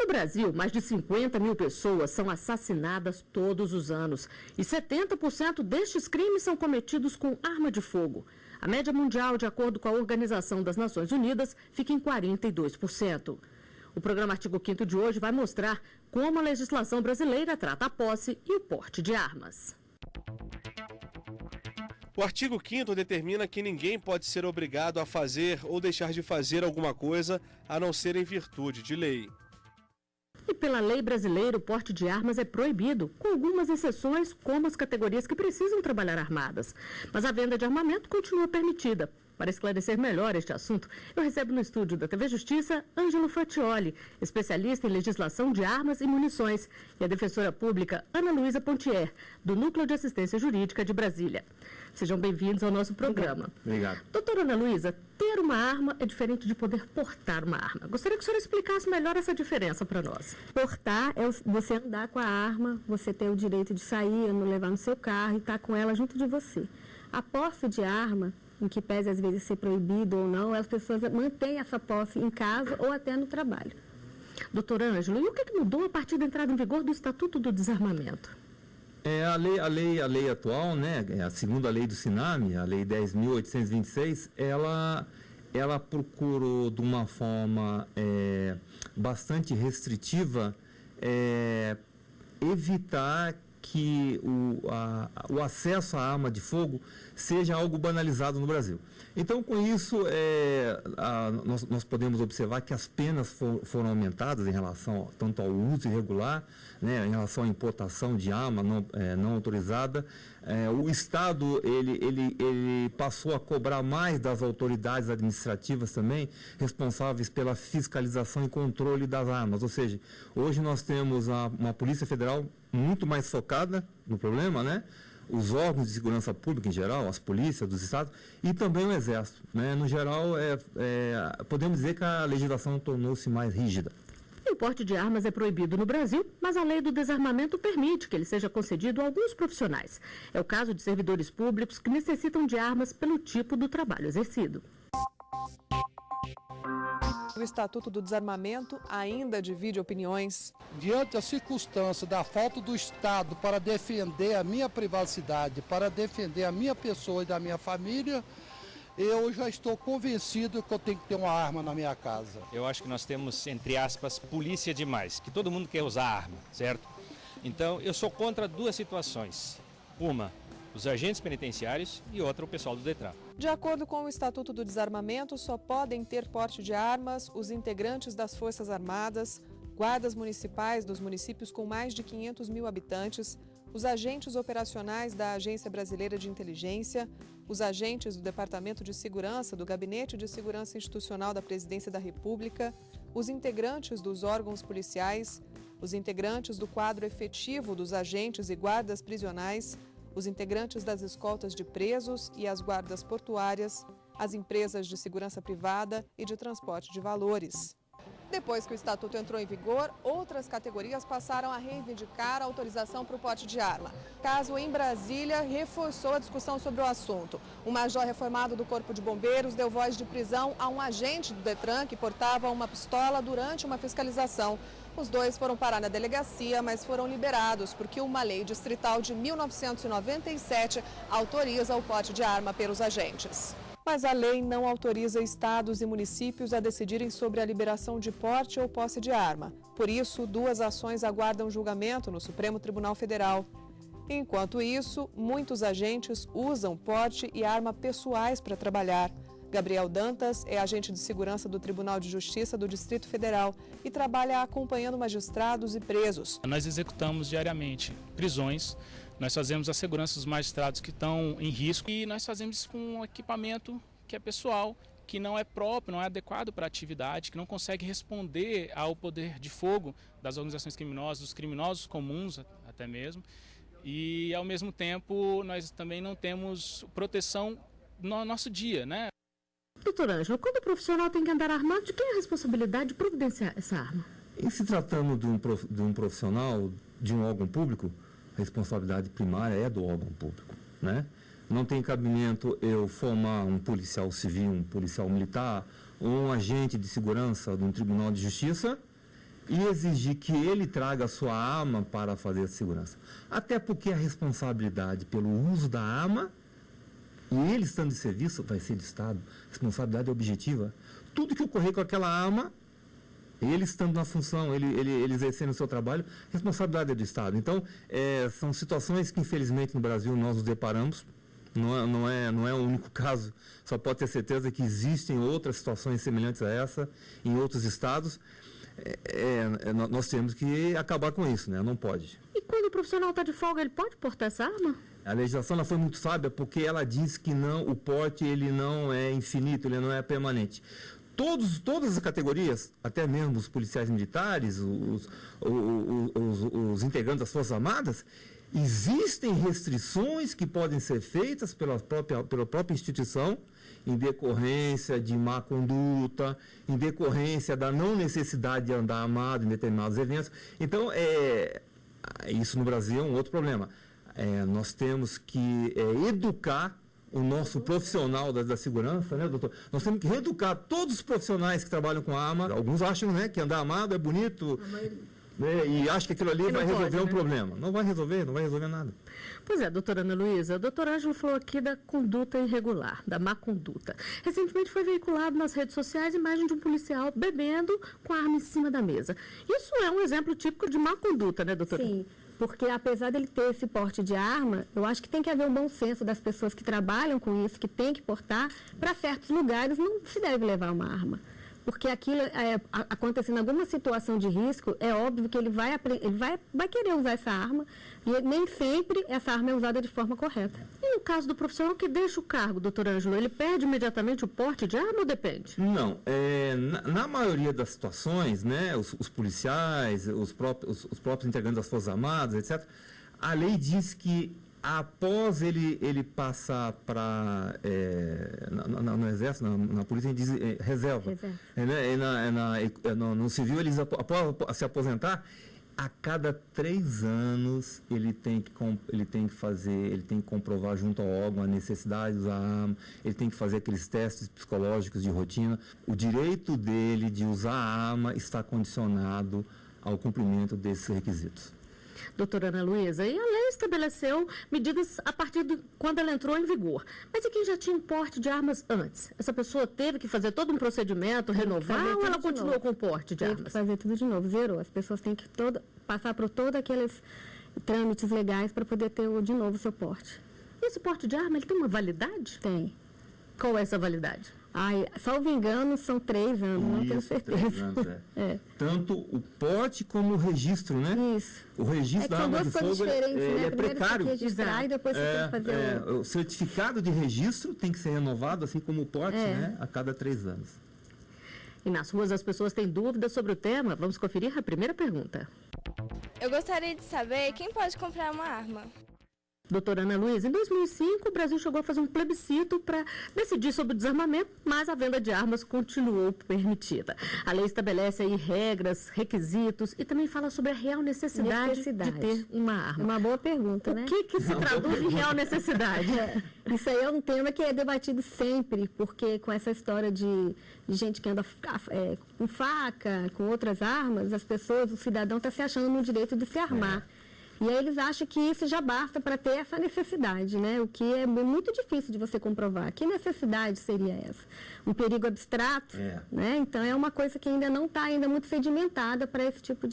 No Brasil, mais de 50 mil pessoas são assassinadas todos os anos e 70% destes crimes são cometidos com arma de fogo. A média mundial, de acordo com a Organização das Nações Unidas, fica em 42%. O programa Artigo 5º de hoje vai mostrar como a legislação brasileira trata a posse e o porte de armas. O artigo 5º determina que ninguém pode ser obrigado a fazer ou deixar de fazer alguma coisa a não ser em virtude de lei. E pela lei brasileira, o porte de armas é proibido, com algumas exceções, como as categorias que precisam trabalhar armadas. Mas a venda de armamento continua permitida. Para esclarecer melhor este assunto, eu recebo no estúdio da TV Justiça Ângelo Fratioli, especialista em legislação de armas e munições, e a defensora pública Ana Luísa Pontier, do Núcleo de Assistência Jurídica de Brasília. Sejam bem-vindos ao nosso programa. Obrigado. Doutora Ana Luísa, ter uma arma é diferente de poder portar uma arma. Gostaria que a senhora explicasse melhor essa diferença para nós. Portar é você andar com a arma, você ter o direito de sair, levar no seu carro e estar com ela junto de você. A posse de arma, em que pese às vezes ser proibido ou não, as pessoas mantêm essa posse em casa ou até no trabalho. Doutor Ângelo, e o que mudou a partir da entrada em vigor do Estatuto do Desarmamento? A lei atual, né, a segunda lei do SINAME, a lei 10.826, ela procurou de uma forma bastante restritiva evitar que o acesso à arma de fogo seja algo banalizado no Brasil. Então, com isso, nós podemos observar que as penas foram aumentadas em relação tanto ao uso irregular, né, em relação à importação de arma não autorizada. O Estado ele passou a cobrar mais das autoridades administrativas também, responsáveis pela fiscalização e controle das armas. Ou seja, hoje nós temos uma Polícia Federal muito mais focada no problema, né? Os órgãos de segurança pública em geral, as polícias dos estados e também o Exército, né? No geral, podemos dizer que a legislação tornou-se mais rígida. O porte de armas é proibido no Brasil, mas a lei do desarmamento permite que ele seja concedido a alguns profissionais. É o caso de servidores públicos que necessitam de armas pelo tipo do trabalho exercido. O Estatuto do Desarmamento ainda divide opiniões. Diante da circunstância da falta do Estado para defender a minha privacidade, para defender a minha pessoa e da minha família, eu já estou convencido que eu tenho que ter uma arma na minha casa. Eu acho que nós temos, entre aspas, polícia demais, que todo mundo quer usar arma, certo? Então, eu sou contra duas situações. Uma, os agentes penitenciários e outra, o pessoal do Detran. De acordo com o Estatuto do Desarmamento, só podem ter porte de armas os integrantes das Forças Armadas, guardas municipais dos municípios com mais de 500 mil habitantes, os agentes operacionais da Agência Brasileira de Inteligência, os agentes do Departamento de Segurança do Gabinete de Segurança Institucional da Presidência da República, os integrantes dos órgãos policiais, os integrantes do quadro efetivo dos agentes e guardas prisionais, os integrantes das escoltas de presos e as guardas portuárias, as empresas de segurança privada e de transporte de valores. Depois que o Estatuto entrou em vigor, outras categorias passaram a reivindicar a autorização para o porte de arma. Caso em Brasília reforçou a discussão sobre o assunto. Um major reformado do Corpo de Bombeiros deu voz de prisão a um agente do Detran que portava uma pistola durante uma fiscalização. Os dois foram parar na delegacia, mas foram liberados porque uma lei distrital de 1997 autoriza o porte de arma pelos agentes. Mas a lei não autoriza estados e municípios a decidirem sobre a liberação de porte ou posse de arma. Por isso, duas ações aguardam julgamento no Supremo Tribunal Federal. Enquanto isso, muitos agentes usam porte e arma pessoais para trabalhar. Gabriel Dantas é agente de segurança do Tribunal de Justiça do Distrito Federal e trabalha acompanhando magistrados e presos. Nós executamos diariamente prisões, nós fazemos a segurança dos magistrados que estão em risco e nós fazemos isso com um equipamento que é pessoal, que não é próprio, não é adequado para a atividade, que não consegue responder ao poder de fogo das organizações criminosas, dos criminosos comuns até mesmo. E, ao mesmo tempo, nós também não temos proteção no nosso dia, né? Doutor Ângelo, quando o profissional tem que andar armado, de quem é a responsabilidade de providenciar essa arma? Em se tratando de um profissional, de um órgão público, a responsabilidade primária é do órgão público, né? Não tem cabimento eu formar um policial civil, um policial militar ou um agente de segurança de um tribunal de justiça e exigir que ele traga a sua arma para fazer a segurança. Até porque a responsabilidade pelo uso da arma, e ele estando de serviço, vai ser do Estado. Responsabilidade objetiva. Tudo que ocorrer com aquela arma, ele estando na função, ele exercendo o seu trabalho, responsabilidade é do Estado. Então, são situações que, infelizmente, no Brasil nós nos deparamos. Não é o único caso. Só pode ter certeza que existem outras situações semelhantes a essa em outros estados. Nós temos que acabar com isso, né? Não pode. E quando o profissional está de folga, ele pode portar essa arma? A legislação ela foi muito sábia porque ela diz que não, o porte ele não é infinito, ele não é permanente. Todas as categorias, até mesmo os policiais militares, os integrantes das Forças Armadas, existem restrições que podem ser feitas pela própria instituição, em decorrência de má conduta, em decorrência da não necessidade de andar armado em determinados eventos. Então, isso no Brasil é um outro problema. Nós temos que educar o nosso profissional da segurança, né, doutor? Nós temos que reeducar todos os profissionais que trabalham com arma. Alguns acham, né, que andar armado é bonito, né, e acham que aquilo ali vai resolver um problema. Não vai resolver nada. Pois é, doutora Ana Luísa, o doutor Ângelo falou aqui da conduta irregular, da má conduta. Recentemente foi veiculado nas redes sociais a imagem de um policial bebendo com a arma em cima da mesa. Isso é um exemplo típico de má conduta, né, doutora? Sim. Porque apesar dele ter esse porte de arma, eu acho que tem que haver um bom senso das pessoas que trabalham com isso, que tem que portar. Para certos lugares não se deve levar uma arma. Porque aquilo, acontecendo alguma situação de risco, é óbvio que ele vai querer usar essa arma e nem sempre essa arma é usada de forma correta. E no caso do profissional que deixa o cargo, doutor Ângelo, ele perde imediatamente o porte de arma ou depende? Não. Na maioria das situações, né, os policiais, os próprios integrantes das Forças Armadas, etc., a lei diz que após ele passar para no Exército, na Polícia, ele diz reserva. No Civil, eles após se aposentar, a cada 3 anos ele tem que comprovar junto ao órgão a necessidade de usar a arma, ele tem que fazer aqueles testes psicológicos de rotina. O direito dele de usar a arma está condicionado ao cumprimento desses requisitos. Doutora Ana Luísa, e a lei estabeleceu medidas a partir de quando ela entrou em vigor. Mas e quem já tinha um porte de armas antes? Essa pessoa teve que fazer todo um procedimento, renovar, ou ela continuou com o porte de armas? Teve que fazer tudo de novo, zerou. As pessoas têm que passar por todos aqueles trâmites legais para poder ter de novo o seu porte. E esse porte de arma, ele tem uma validade? Tem. Qual é essa validade? Salvo engano, são 3 anos, não tenho certeza. 3 anos, Tanto o porte como o registro, né? Isso. O registro da arma de fogo é precário. Você registrar e depois você tem que fazer o certificado de registro tem que ser renovado, assim como o porte, né? A cada 3 anos. E nas ruas as pessoas têm dúvidas sobre o tema? Vamos conferir a primeira pergunta. Eu gostaria de saber quem pode comprar uma arma. Doutora Ana Luísa, em 2005 o Brasil chegou a fazer um plebiscito para decidir sobre o desarmamento, mas a venda de armas continuou permitida. A lei estabelece aí regras, requisitos e também fala sobre a real necessidade de ter uma arma. É uma boa pergunta, né? O que se traduz em real necessidade? Isso aí é um tema que é debatido sempre, porque com essa história de gente que anda com faca, com outras armas, o cidadão está se achando no direito de se armar. E aí eles acham que isso já basta para ter essa necessidade, né? O que é muito difícil de você comprovar. Que necessidade seria essa? Um perigo abstrato, né? Então é uma coisa que ainda não está muito sedimentada para esse tipo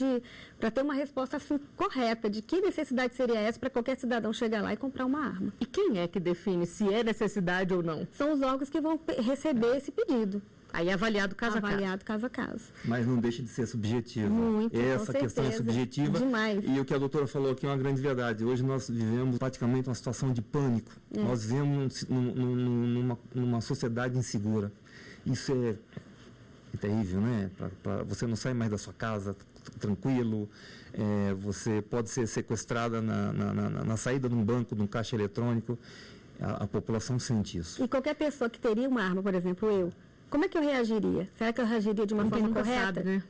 para ter uma resposta assim correta de que necessidade seria essa para qualquer cidadão chegar lá e comprar uma arma. E quem é que define se é necessidade ou não? São os órgãos que vão receber esse pedido. Aí é avaliado caso a caso. Mas não deixa de ser subjetivo. Muito, essa questão é subjetiva. Demais. E o que a doutora falou aqui é uma grande verdade. Hoje nós vivemos praticamente uma situação de pânico. Nós vivemos numa sociedade insegura. Isso é terrível, né? Você não sai mais da sua casa tranquilo. Você pode ser sequestrada na saída de um banco, de um caixa eletrônico. A população sente isso. E qualquer pessoa que teria uma arma, por exemplo, como é que eu reagiria? Será que eu reagiria de uma forma correta? Sabe, né?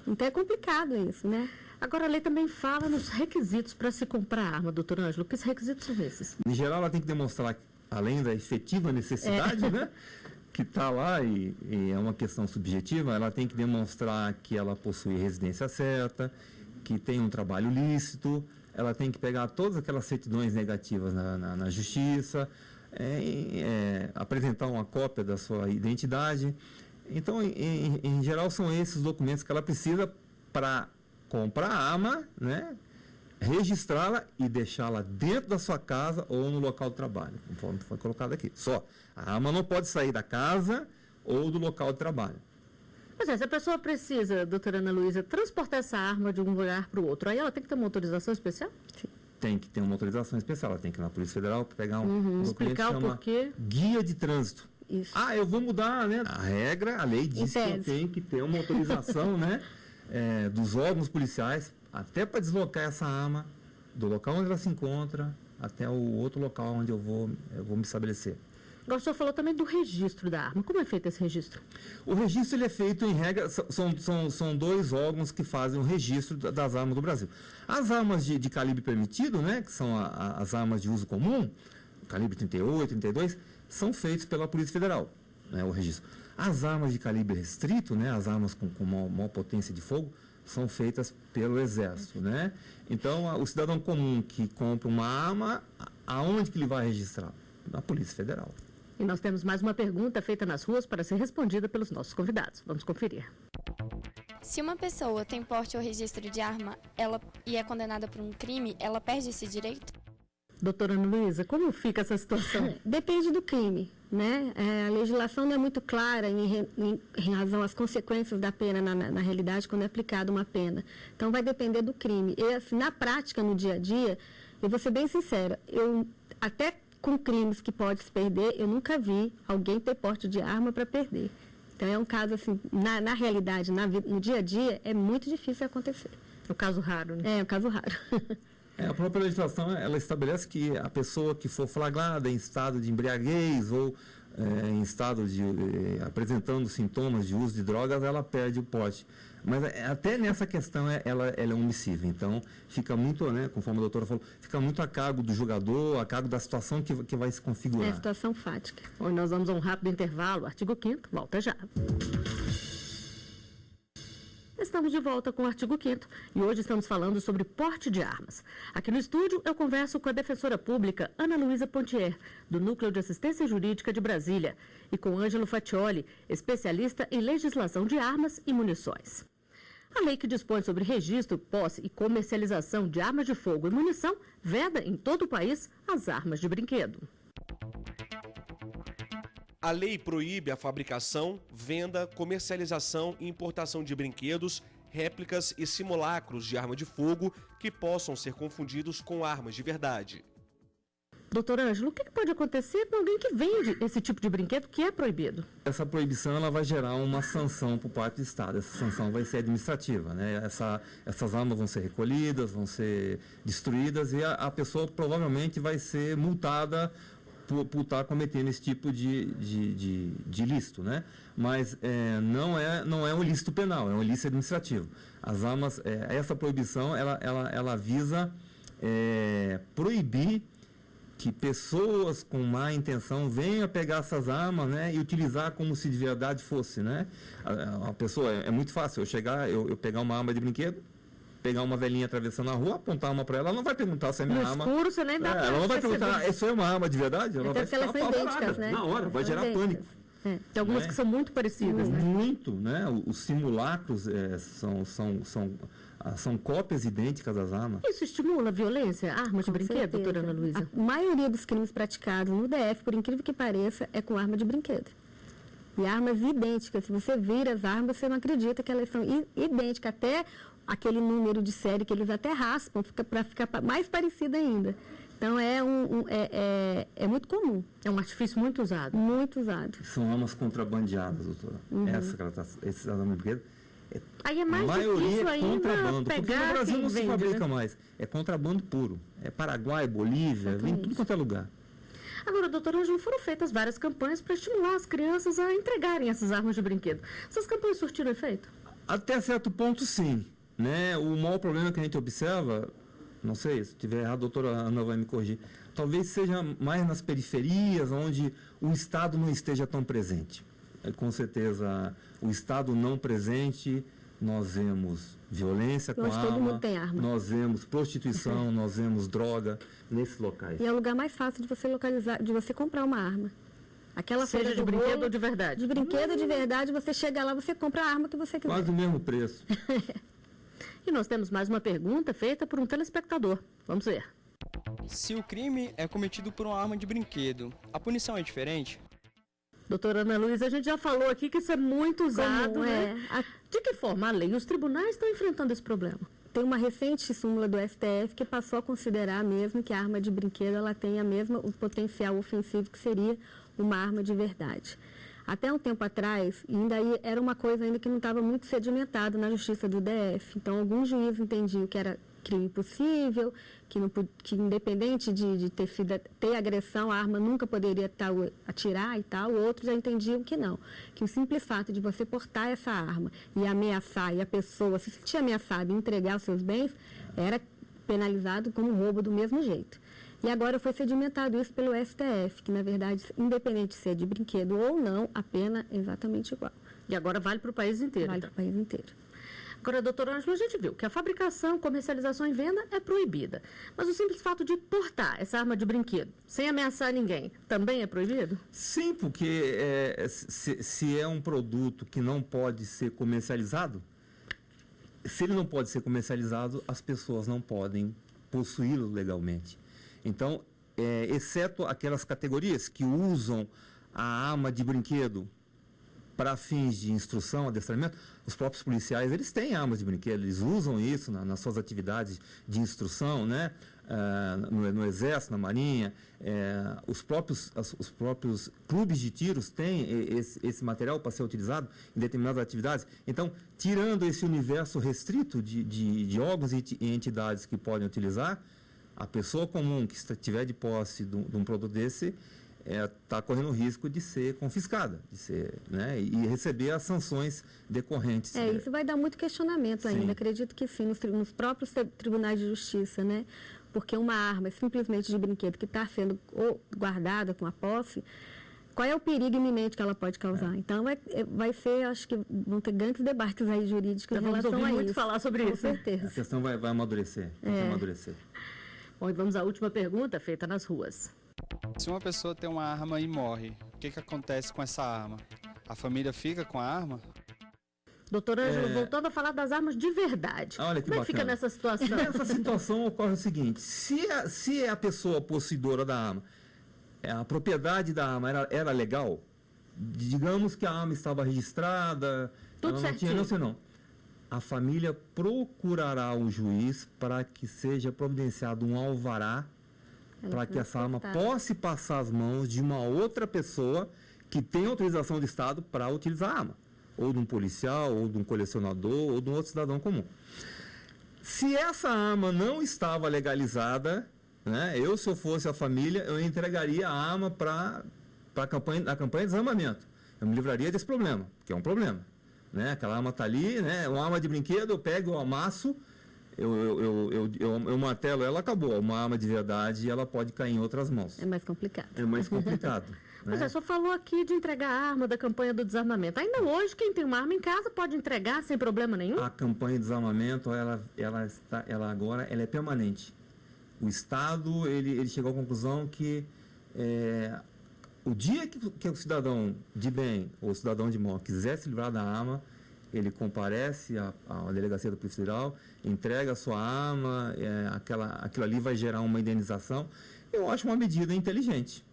Então é complicado isso, né? Agora a lei também fala nos requisitos para se comprar arma, doutor Ângelo. Que requisitos são esses? Em geral, ela tem que demonstrar, além da efetiva necessidade, né? que está lá e é uma questão subjetiva, ela tem que demonstrar que ela possui residência certa, que tem um trabalho lícito, ela tem que pegar todas aquelas certidões negativas na justiça, apresentar uma cópia da sua identidade. Então, em geral, são esses documentos que ela precisa para comprar a arma, né? Registrá-la e deixá-la dentro da sua casa ou no local de trabalho, conforme foi colocado aqui. Só. A arma não pode sair da casa ou do local de trabalho. Mas se a pessoa precisa, doutora Ana Luísa, transportar essa arma de um lugar para o outro, aí ela tem que ter uma autorização especial? Sim. Tem que ter uma autorização especial. Ela tem que ir na Polícia Federal pegar um documento explicar o porquê. Guia de trânsito. Isso. Eu vou mudar, né? A regra, a lei diz que eu tenho que ter uma autorização, né? Dos órgãos policiais, até para deslocar essa arma do local onde ela se encontra até o outro local onde eu vou me estabelecer. Agora, o senhor falou também do registro da arma. Como é feito esse registro? O registro ele é feito em regra, são 2 órgãos que fazem o registro das armas do Brasil. As armas de calibre permitido, né, que são as armas de uso comum, calibre 38, 32, são feitos pela Polícia Federal, né, o registro. As armas de calibre restrito, né, as armas com maior potência de fogo, são feitas pelo Exército, né? Então, o cidadão comum que compra uma arma, aonde que ele vai registrar? Na Polícia Federal. E nós temos mais uma pergunta feita nas ruas para ser respondida pelos nossos convidados. Vamos conferir. Se uma pessoa tem porte ou registro de arma e é condenada por um crime, ela perde esse direito? Doutora Ana Luísa, como fica essa situação? Depende do crime, né? A legislação não é muito clara em razão às consequências da pena, na realidade, quando é aplicada uma pena. Então, vai depender do crime. E, assim, na prática, no dia a dia, eu vou ser bem sincera, até com crimes que pode se perder, eu nunca vi alguém ter porte de arma para perder. Então, é um caso, assim, na realidade, no dia a dia, é muito difícil acontecer. É um caso raro, né? É um caso raro. A própria legislação, ela estabelece que a pessoa que for flagrada em estado de embriaguez ou em estado de apresentando sintomas de uso de drogas, ela perde o porte. Mas até nessa questão ela é omissiva. Então, fica muito, né, conforme a doutora falou, fica muito a cargo do jogador, a cargo da situação que vai se configurar. É a situação fática. Bom, nós vamos a um rápido intervalo. Artigo 5º, volta já. Estamos de volta com o artigo 5º e hoje estamos falando sobre porte de armas. Aqui no estúdio eu converso com a defensora pública Ana Luísa Pontier, do Núcleo de Assistência Jurídica de Brasília, e com Ângelo Fatioli, especialista em legislação de armas e munições. A lei que dispõe sobre registro, posse e comercialização de armas de fogo e munição veda em todo o país as armas de brinquedo. A lei proíbe a fabricação, venda, comercialização e importação de brinquedos, réplicas e simulacros de arma de fogo que possam ser confundidos com armas de verdade. Doutor Ângelo, o que pode acontecer com alguém que vende esse tipo de brinquedo que é proibido? Essa proibição ela vai gerar uma sanção por parte do Estado. Essa sanção vai ser administrativa, né? Essas armas vão ser recolhidas, vão ser destruídas e a pessoa provavelmente vai ser multada por estar cometendo esse tipo de ilícito, né? Mas não é um ilícito penal, é um ilícito administrativo. As armas, essa proibição, ela visa proibir que pessoas com má intenção venham pegar essas armas, né, e utilizar como se de verdade fosse, né? A pessoa, é muito fácil eu pegar uma arma de brinquedo, pegar uma velhinha atravessando a rua, apontar uma para ela não vai perguntar se é minha arma. No escuro, você nem dá pra ela não vai perguntar, isso é uma arma de verdade? Ela vai ficar apavorada, né? na hora, vai gerar pânico. Tem algumas que são muito parecidas, né? Muito, né? Os simulacros são cópias idênticas das armas. Isso estimula a violência, armas de brinquedo, doutora Ana Luísa? A maioria dos crimes praticados no DF, por incrível que pareça, é com arma de brinquedo. E armas idênticas. Se você vira as armas, você não acredita que elas são idênticas. Até aquele número de série que eles até raspam para ficar mais parecida ainda. Então, é muito comum. É um artifício muito usado. Muito usado. São armas contrabandeadas, doutora. Esses armas de brinquedo. Aí é mais a maioria difícil é contrabando, pegar porque no Brasil não se vende, fabrica, né? mais. É contrabando puro. É Paraguai, Bolívia, Exatamente. vem tudo quanto é lugar. Agora, doutor Ângelo, foram feitas várias campanhas para estimular as crianças a entregarem essas armas de brinquedo. Essas campanhas surtiram efeito? Até certo ponto, sim. Né? O maior problema que a gente observa não sei, se estiver errado, a doutora Ana vai me corrigir, talvez seja mais nas periferias, onde o Estado não esteja tão presente. Com certeza, o Estado não presente, nós vemos violência com arma, nós vemos prostituição, nós vemos droga nesses locais. E é o lugar mais fácil de você localizar, de você comprar uma arma. Aquela seja de brinquedo ou de verdade. De brinquedo de verdade, você chega lá, você compra a arma que você quiser. Quase o mesmo preço. E nós temos mais uma pergunta feita por um telespectador. Vamos ver. Se o crime é cometido por uma arma de brinquedo, a punição é diferente? Doutora Ana Luísa, a gente já falou aqui que isso é muito usado, né? De que forma a lei e os tribunais estão enfrentando esse problema? Tem uma recente súmula do STF que passou a considerar mesmo que a arma de brinquedo ela tem o potencial ofensivo que seria uma arma de verdade. Até um tempo atrás, ainda aí era uma coisa ainda que não estava muito sedimentada na justiça do DF. Então, alguns juízes entendiam que era crime possível, que independente de ter agressão, a arma nunca poderia atirar e tal. Outros já entendiam que não. Que o simples fato de você portar essa arma e ameaçar, e a pessoa se sentir ameaçada e entregar os seus bens, era penalizado como roubo do mesmo jeito. E agora foi sedimentado isso pelo STF, que na verdade, independente de ser de brinquedo ou não, a pena é exatamente igual. E agora vale para o país inteiro. Vale para o país inteiro. Agora, doutora Ângela, a gente viu que a fabricação, comercialização e venda é proibida. Mas o simples fato de portar essa arma de brinquedo, sem ameaçar ninguém, também é proibido? Sim, porque se é um produto que não pode ser comercializado, se ele não pode ser comercializado, as pessoas não podem possuí-lo legalmente. Então, exceto aquelas categorias que usam a arma de brinquedo para fins de instrução, adestramento, os próprios policiais, eles têm armas de brinquedo, eles usam isso nas suas atividades de instrução, né? No Exército, na Marinha, os próprios clubes de tiros têm esse material para ser utilizado em determinadas atividades. Então, tirando esse universo restrito de órgãos e entidades que podem utilizar, a pessoa comum que estiver de posse de um produto desse está correndo o risco de ser confiscada, né, e receber as sanções decorrentes. Isso vai dar muito questionamento ainda, acredito que sim, nos próprios tribunais de justiça, né? Porque uma arma simplesmente de brinquedo que está sendo guardada com a posse, qual é o perigo imenente que ela pode causar? Então, vai ser, acho que vão ter grandes debates aí jurídicos em relação a isso. Vamos ouvir muito falar sobre isso. Com certeza. A questão vai amadurecer. Bom, e vamos à última pergunta feita nas ruas. Se uma pessoa tem uma arma e morre, o que acontece com essa arma? A família fica com a arma? Doutor Ângelo, voltando a falar das armas de verdade. Olha que como é que fica nessa situação? Nessa situação ocorre o seguinte, se a pessoa possuidora da arma, a propriedade da arma era legal, digamos que a arma estava registrada, tudo certinho. A família procurará o juiz para que seja providenciado um alvará para que essa arma possa passar as mãos de uma outra pessoa que tem autorização do Estado para utilizar a arma. Ou de um policial, ou de um colecionador, ou de um outro cidadão comum. Se essa arma não estava legalizada, né, se eu fosse a família, eu entregaria a arma para a campanha de desarmamento. Eu me livraria desse problema, que é um problema. Né? Aquela arma está ali, né? Uma arma de brinquedo, eu pego, eu amasso, eu martelo ela, acabou. Uma arma de verdade, ela pode cair em outras mãos. É mais complicado. Mas só falou aqui de entregar a arma da campanha do desarmamento. Ainda hoje, quem tem uma arma em casa pode entregar sem problema nenhum? A campanha de desarmamento, ela agora é permanente. O Estado, ele chegou à conclusão que o dia que o cidadão de bem ou o cidadão de mal quiser se livrar da arma, ele comparece à delegacia da Polícia Federal, entrega a sua arma, aquilo ali vai gerar uma indenização. Eu acho uma medida inteligente.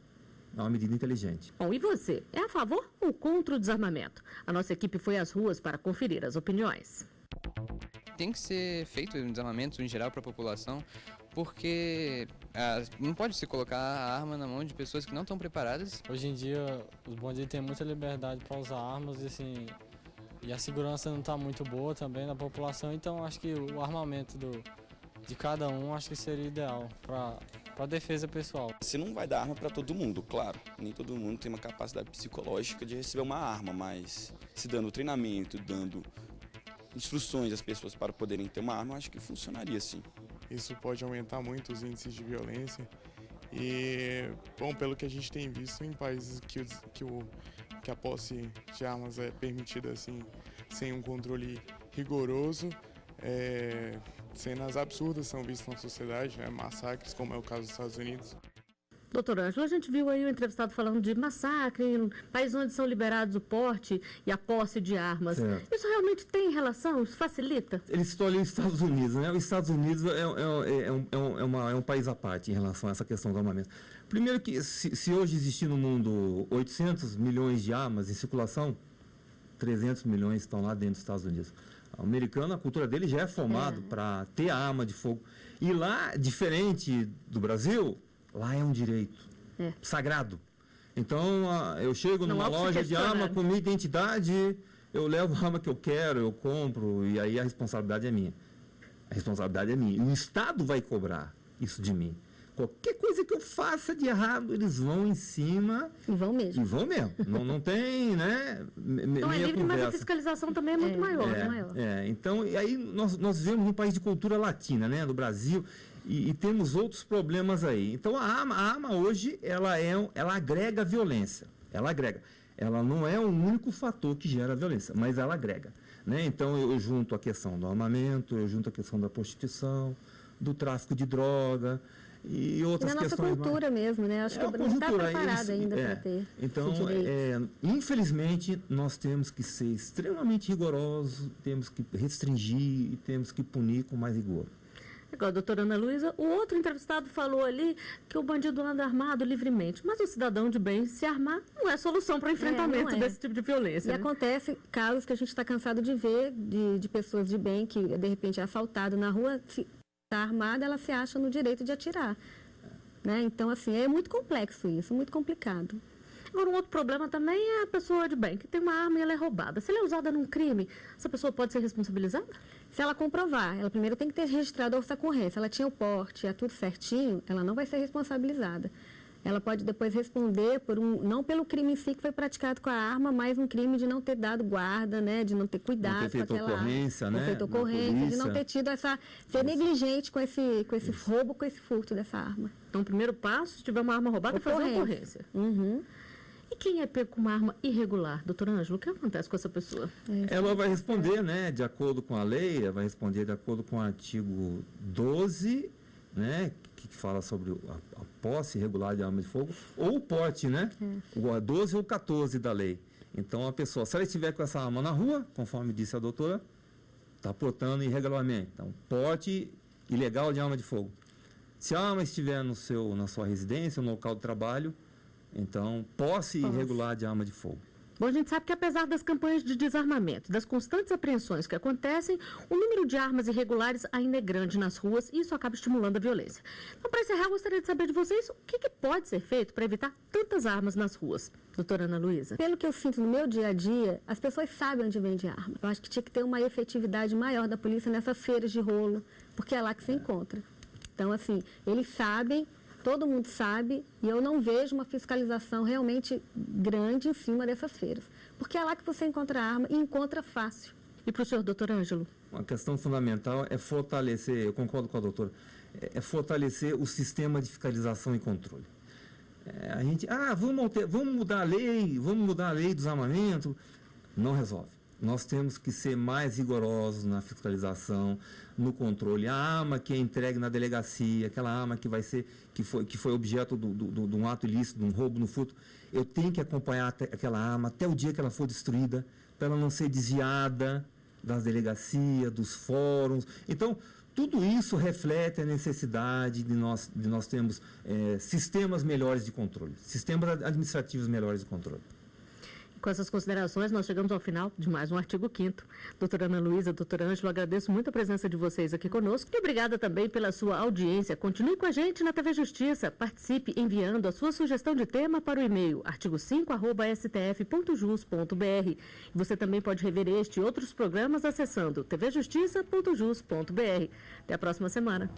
Bom, e você? É a favor ou contra o desarmamento? A nossa equipe foi às ruas para conferir as opiniões. Tem que ser feito um desarmamento em geral para a população, porque não pode se colocar a arma na mão de pessoas que não estão preparadas. Hoje em dia, os bandidos têm muita liberdade para usar armas e a segurança não está muito boa também na população, então acho que o armamento de cada um acho que seria ideal para a defesa pessoal. Você não vai dar arma para todo mundo, claro. Nem todo mundo tem uma capacidade psicológica de receber uma arma, mas se dando treinamento, dando instruções às pessoas para poderem ter uma arma, acho que funcionaria sim. isso pode aumentar muito os índices de violência. E, bom, pelo que a gente tem visto em países que a posse de armas é permitida assim, sem um controle rigoroso, cenas absurdas são vistas na sociedade, né? Massacres, como é o caso dos Estados Unidos. Doutor Ângelo, a gente viu aí o entrevistado falando de massacre em países onde são liberados o porte e a posse de armas. Certo. Isso realmente tem relação? Isso facilita? Ele citou ali os Estados Unidos, né? Os Estados Unidos é um país à parte em relação a essa questão do armamento. Primeiro que, se hoje existir no mundo 800 milhões de armas em circulação, 300 milhões estão lá dentro dos Estados Unidos. O americano, a cultura dele já é formado para ter a arma de fogo. E lá, diferente do Brasil, lá é um direito sagrado. Então, eu chego numa loja de arma com minha identidade, eu levo a arma que eu quero, eu compro, e aí a responsabilidade é minha. A responsabilidade é minha. E o Estado vai cobrar isso de mim. Qualquer coisa que eu faça de errado, eles vão em cima. E vão mesmo. E vão mesmo. Não tem, né? Então é livre, mas a fiscalização também é muito maior. Então, e aí nós vivemos num país de cultura latina, né? Do Brasil, e temos outros problemas aí. Então a arma hoje, ela agrega violência. Ela agrega. Ela não é o único fator que gera violência, mas ela agrega. Né? Então eu junto a questão do armamento, eu junto a questão da prostituição, do tráfico de droga. E outras questões. Na nossa cultura mesmo, né? Acho que não está preparada ainda para ter. Então, infelizmente, nós temos que ser extremamente rigorosos, temos que restringir e temos que punir com mais rigor. Igual a doutora Ana Luísa, o outro entrevistado falou ali que o bandido anda armado livremente, mas o cidadão de bem se armar não é solução para o enfrentamento desse tipo de violência. E acontece casos que a gente está cansado de ver, de pessoas de bem que, de repente, é assaltado na rua, está armada, ela se acha no direito de atirar. Né? Então, assim, é muito complexo isso, muito complicado. Agora, um outro problema também é a pessoa de bem, que tem uma arma e ela é roubada. Se ela é usada num crime, essa pessoa pode ser responsabilizada? Se ela comprovar, ela primeiro tem que ter registrado a ocorrência. Ela tinha o porte, é tudo certinho, ela não vai ser responsabilizada. Ela pode depois responder não pelo crime em si que foi praticado com a arma, mas um crime de não ter dado guarda, né, de não ter cuidado com aquela ocorrência, arma, feito ocorrência, de não ter tido ser negligente com esse roubo, com esse furto dessa arma. Então, o primeiro passo, se tiver uma arma roubada, é fazer a ocorrência. E quem é pego com uma arma irregular? Doutor Ângelo, o que acontece com essa pessoa? Ela vai responder, né, de acordo com a lei, ela vai responder de acordo com o artigo 12, né, que fala sobre a posse irregular de arma de fogo, ou o porte, né? O 12 ou 14 da lei. Então, a pessoa, se ela estiver com essa arma na rua, conforme disse a doutora, está portando irregularmente. Então, porte ilegal de arma de fogo. Se a arma estiver na sua residência, no local de trabalho, então, posse irregular de arma de fogo. Bom, a gente sabe que apesar das campanhas de desarmamento, das constantes apreensões que acontecem, o número de armas irregulares ainda é grande nas ruas e isso acaba estimulando a violência. Então, para encerrar, eu gostaria de saber de vocês o que pode ser feito para evitar tantas armas nas ruas. Doutora Ana Luísa. Pelo que eu sinto no meu dia a dia, as pessoas sabem onde vende arma. Eu acho que tinha que ter uma efetividade maior da polícia nessas feiras de rolo, porque é lá que se encontra. Então, assim, eles sabem... Todo mundo sabe, e eu não vejo uma fiscalização realmente grande em cima dessas feiras. Porque é lá que você encontra arma e encontra fácil. E para o senhor, doutor Ângelo? Uma questão fundamental é fortalecer, eu concordo com a doutora, é fortalecer o sistema de fiscalização e controle. A gente, vamos mudar a lei dos armamentos. Não resolve. Nós temos que ser mais rigorosos na fiscalização, no controle. A arma que é entregue na delegacia, aquela arma que foi objeto de um ato ilícito, de um roubo no furto, eu tenho que acompanhar aquela arma até o dia que ela for destruída, para ela não ser desviada das delegacias, dos fóruns. Então, tudo isso reflete a necessidade de nós termos sistemas melhores de controle, sistemas administrativos melhores de controle. Com essas considerações, nós chegamos ao final de mais um artigo 5º. Doutora Ana Luísa, doutor Ângelo, agradeço muito a presença de vocês aqui conosco e obrigada também pela sua audiência. Continue com a gente na TV Justiça. Participe enviando a sua sugestão de tema para o e-mail artigo5@stf.jus.br. Você também pode rever este e outros programas acessando tvjustiça.jus.br. Até a próxima semana.